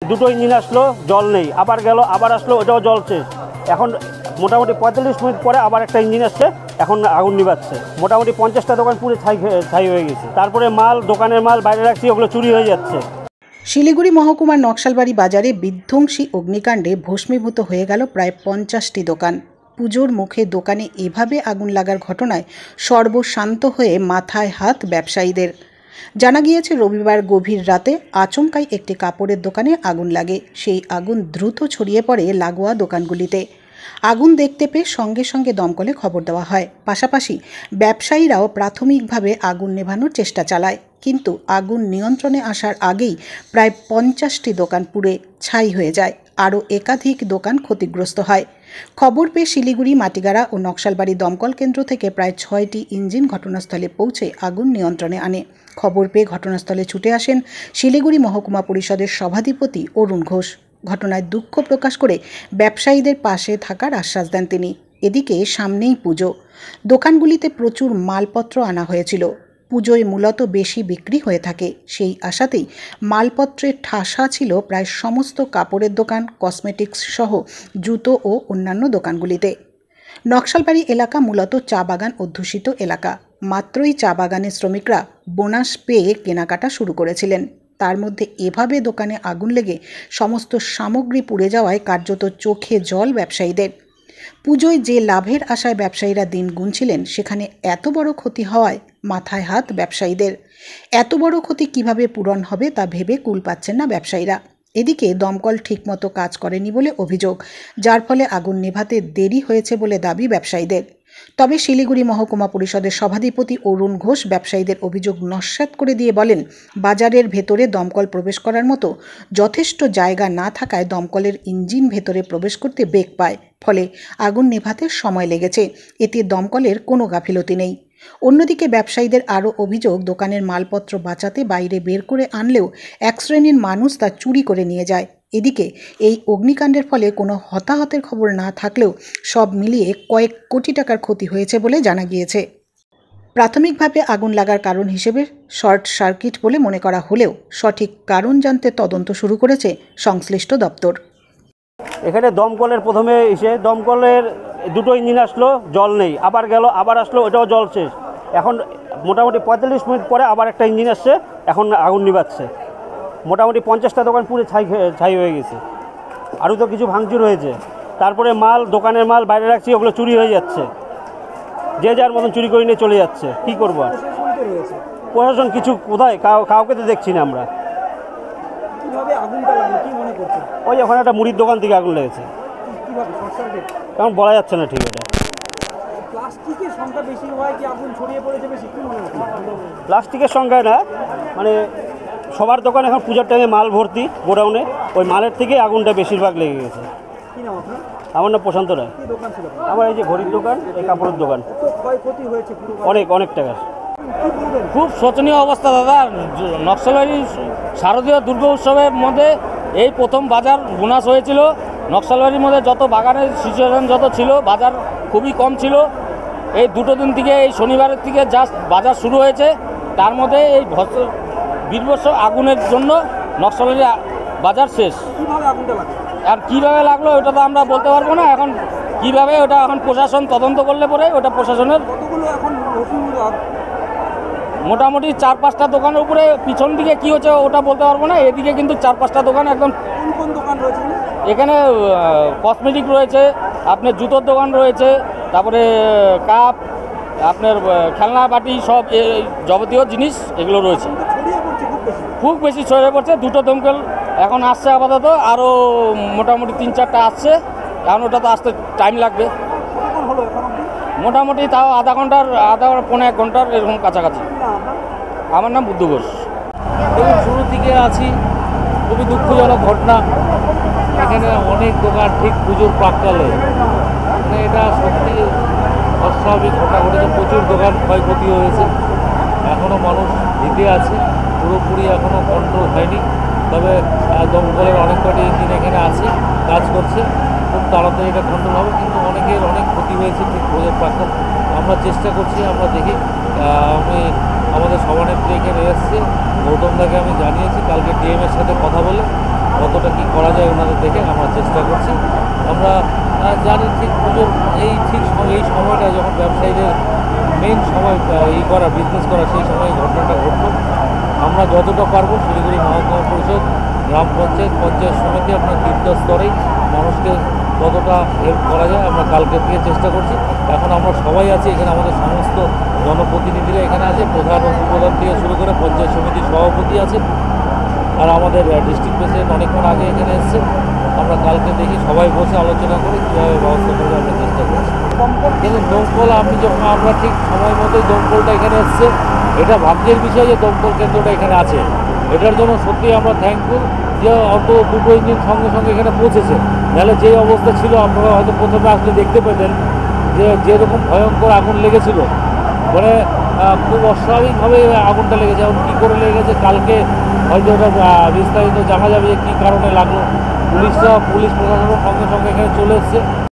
দুটো ইঞ্জিন আসলো, জল নেই, আবার গেল, আবার আসলো, ওটাও জল শেষ। এখন মোটামুটি 45 মিনিট পরে আবার একটা ইঞ্জিন আসছে, এখন আগুন নিভাচ্ছে। মোটামুটি 50টা দোকান পুরো ছাই হয়ে গেছে। তারপরে দোকানের মাল বাইরে রাখছি, ওগুলো চুরি হয়ে যাচ্ছে। শিলিগুড়ি মহকুমার নকশালবাড়ি বাজারে বিধ্বংসী অগ্নিকাণ্ডে ভস্মীভূত হয়ে গেল প্রায় 50টি দোকান। পুজোর মুখে দোকানে এভাবে আগুন লাগার ঘটনায় সর্বশান্ত হয়ে মাথায় হাত ব্যবসায়ীদের। জানা গিয়েছে, রবিবার গভীর রাতে আচমকাই একটি কাপড়ের দোকানে আগুন লাগে। সেই আগুন দ্রুত ছড়িয়ে পড়ে লাগোয়া দোকানগুলিতে। আগুন দেখতে পেয়ে সঙ্গে সঙ্গে দমকলে খবর দেওয়া হয়। পাশাপাশি ব্যবসায়ীরাও প্রাথমিকভাবে আগুন নেভানোর চেষ্টা চালায়, কিন্তু আগুন নিয়ন্ত্রণে আসার আগেই প্রায় 50টি দোকান পুড়ে ছাই হয়ে যায়। আরও একাধিক দোকান ক্ষতিগ্রস্ত হয়। খবর পেয়ে শিলিগুড়ি, মাটিগাড়া ও নকশালবাড়ি দমকল কেন্দ্র থেকে প্রায় 6টি ইঞ্জিন ঘটনাস্থলে পৌঁছে আগুন নিয়ন্ত্রণে আনে। খবর পেয়ে ঘটনাস্থলে ছুটে আসেন শিলিগুড়ি মহকুমা পরিষদের সভাধিপতি অরুণ ঘোষ। ঘটনায় দুঃখ প্রকাশ করে ব্যবসায়ীদের পাশে থাকার আশ্বাস দেন তিনি। এদিকে সামনেই পুজো, দোকানগুলিতে প্রচুর মালপত্র আনা হয়েছিল। পুজোয় মূলত বেশি বিক্রি হয়ে থাকে, সেই আশাতেই মালপত্রের ঠাসা ছিল প্রায় সমস্ত কাপড়ের দোকান, কসমেটিক্স সহ জুতো ও অন্যান্য দোকানগুলিতে। নকশালবাড়ি এলাকা মূলত চা বাগান অধ্যুষিত এলাকা। মাত্রই চা বাগানের শ্রমিকরা বোনাস পেয়ে কেনাকাটা শুরু করেছিলেন। তার মধ্যে এভাবে দোকানে আগুন লেগে সমস্ত সামগ্রী পুড়ে যাওয়ায় কার্যত চোখে জল ব্যবসায়ীদের। পুজোয় যে লাভের আশায় ব্যবসায়ীরা দিন গুনছিলেন, সেখানে এত বড় ক্ষতি হওয়ায় মাথায় হাত ব্যবসায়ীদের। এত বড় ক্ষতি কিভাবে পূরণ হবে তা ভেবে কুল পাচ্ছেন না ব্যবসায়ীরা। এদিকে দমকল ঠিকমতো কাজ করেনি বলে অভিযোগ, যার ফলে আগুন নেভাতে দেরি হয়েছে বলে দাবি ব্যবসায়ীদের। তবে শিলিগুড়ি মহকুমা পরিষদের সভাধিপতি অরুণ ঘোষ ব্যবসায়ীদের অভিযোগ নস্যাৎ করে দিয়ে বলেন, বাজারের ভেতরে দমকল প্রবেশ করার মতো যথেষ্ট জায়গা না থাকায় দমকলের ইঞ্জিন ভেতরে প্রবেশ করতে বেগ পায়, ফলে আগুন নেভাতে সময় লেগেছে। এতে দমকলের কোনো গাফিলতি নেই। অন্যদিকে ব্যবসায়ীদের আরও অভিযোগ, দোকানের মালপত্র বাঁচাতে বাইরে বের করে আনলেও এক শ্রেণীর মানুষ তা চুরি করে নিয়ে যায়। এদিকে এই অগ্নিকাণ্ডের ফলে কোনো হতাহতের খবর না থাকলেও সব মিলিয়ে কয়েক কোটি টাকার ক্ষতি হয়েছে বলে জানা গিয়েছে। প্রাথমিকভাবে আগুন লাগার কারণ হিসেবে শর্ট সার্কিট বলে মনে করা হলেও সঠিক কারণ জানতে তদন্ত শুরু করেছে সংশ্লিষ্ট দপ্তর। এখানে দমকলের প্রথমে দমকলের দুটো ইঞ্জিন আসলো, জল নেই, আবার গেল, আবার আসলো, ওটাও জল শেষ। এখন মোটামুটি 45 মিনিট পরে আবার একটা ইঞ্জিন আসছে, এখন আগুন নিভাচ্ছে। মোটামুটি 50টা দোকান পুরো ছাই হয়ে গেছে। আরও তো কিছু ভাঙচুর হয়েছে। তারপরে দোকানের মাল বাইরে রাখছি, ওগুলো চুরি হয়ে যাচ্ছে। যে যার মতন চুরি করে নিয়ে চলে যাচ্ছে। কি করবো আর? প্রশাসন কিছু কোথায়, কাউকে তো দেখছি না আমরা। ওই ওখানে একটা মুড়ির দোকান থেকে আগুন লেগেছে, কারণ বলা যাচ্ছে না ঠিক। ওটা প্লাস্টিকের সংখ্যায় না, মানে সবার দোকান এখন পূজার টাইমে মাল ভর্তি গোডাউনে, ওই মালের থেকে আগুনটা বেশিরভাগ লেগে গেছে। আমার নাম প্রশান্ত রায়। আমার এই যে ঘড়ির দোকান, এই কাপড়ের দোকান, অনেক টাকা। খুব শোচনীয় অবস্থা দাদা। নকশালবাড়ি শারদীয় দুর্গা উৎসবের মধ্যে এই প্রথম বাজার বোনাস হয়েছিল। নকশালবাড়ির মধ্যে যত বাগানের সিচুয়েশন যত ছিল, বাজার খুবই কম ছিল। এই দুটো দিন থেকে, এই শনিবারের থেকে জাস্ট বাজার শুরু হয়েছে। তার মধ্যে এই বীরবর্ষ আগুনের জন্য নকশালবাড়ি বাজার শেষ। আর কীভাবে লাগলো ওটা তো আমরা বলতে পারবো না। এখন কীভাবে ওটা এখন প্রশাসন তদন্ত করলে পরে ওটা প্রশাসনের। মোটামুটি 4-5টা দোকানের উপরে, পিছন দিকে কি হচ্ছে ওটা বলতে পারবো না। এদিকে কিন্তু 4-5টা দোকান একদম। কোন দোকান রয়েছে এখানে? কসমেটিক রয়েছে, আপনার জুতোর দোকান রয়েছে, তারপরে কাপ, আপনার খেলনা বাটি, সব যাবতীয় জিনিস এগুলো রয়েছে। খুব বেশি ছড়িয়ে পড়ছে। দুটো দমকল এখন আসছে আপাতত, আরও মোটামুটি 3-4টা আসছে। এখন ওটা তো আসতে টাইম লাগবে। মোটামুটি তাও আধা ঘন্টার, পৌনে 1 ঘন্টার এরকম কাছাকাছি। আমার নাম বুদ্ধ ঘোষ। শুরু থেকে আছি। খুবই দুঃখজনক ঘটনা। এখানে অনেক দোকান ঠিক পুজোর প্রাককালে, মানে এটা সত্যি অস্বাভাবিক ঘটনা ঘটেছে। প্রচুর দোকান ক্ষয়ক্ষতি হয়েছে। এখনও মানুষ ভীতে আছে, পুরোপুরি এখনও কন্ট্রোল হয়নি। তবে দমকলের অনেক কটি ইঞ্জিন এখানে আছে, কাজ করছে। খুব তাড়াতাড়ি এটা কন্ট্রোল হবে, কিন্তু অনেকের অনেক ক্ষতি হয়েছে ঠিক পুজোর প্রাককাল। আমরা চেষ্টা করছি, আমরা দেখি। আমি আমাদের সভানেত্রী এখানে এসেছে, গৌতম দাকে আমি জানিয়েছি, কালকে ডিএমের সাথে কথা বলে কতটা কী ওনাদের দেখে আমরা চেষ্টা করছি। আমরা জানি ঠিক পুজোর এই সময়টা যখন ব্যবসায়ীদের মেন সময় করা বিজনেস করা, সেই সময় ঘটনাটা ঘটলো। আমরা যতটা পারবো শিলিগুড়ি মহকুমা পরিষদ, গ্রাম পঞ্চায়েত, পঞ্চায়েত সমিতি, আপনার তিনটা স্তরেই মানুষকে যতটা হেল্প করা যায় আমরা কালকে থেকে চেষ্টা করছি। এখন আমরা সবাই আছি এখানে, আমাদের সমস্ত জনপ্রতিনিধিরা এখানে আছে, প্রধান উপপ্রধান থেকে শুরু করে পঞ্চায়েত সমিতির সভাপতি আছে, আর আমাদের ডিস্ট্রিক্ট প্রেসিডেন্ট অনেকক্ষণ আগে এখানে এসছে। আমরা কালকে দেখি সবাই বসে আলোচনা করে কীভাবে ব্যবস্থা করবো আমরা চেষ্টা করছি। কিন্তু দমকল আমরা ঠিক সময় মতোই দমকলটা এখানে এসছে। এটা ভাগ্যের বিষয় যে দমকল কেন্দ্রটা এখানে আছে, এটার জন্য সত্যিই আমরা থ্যাঙ্কফুল যে অত দুটো ইঞ্জিন সঙ্গে সঙ্গে এখানে পৌঁছেছে। নাহলে যে অবস্থা ছিল আপনারা হয়তো প্রথমে আসলে দেখতে পেতেন যে যেরকম ভয়ঙ্কর আগুন লেগেছিল, মানে খুব অস্বাভাবিকভাবে আগুনটা লেগেছে। এখন কী করে লেগেছে কালকে হয়তো ওটা বিস্তারিত জানা যাবে যে কী কারণে লাগলো। পুলিশ প্রশাসনের সঙ্গে সঙ্গে এখানে চলে এসছে।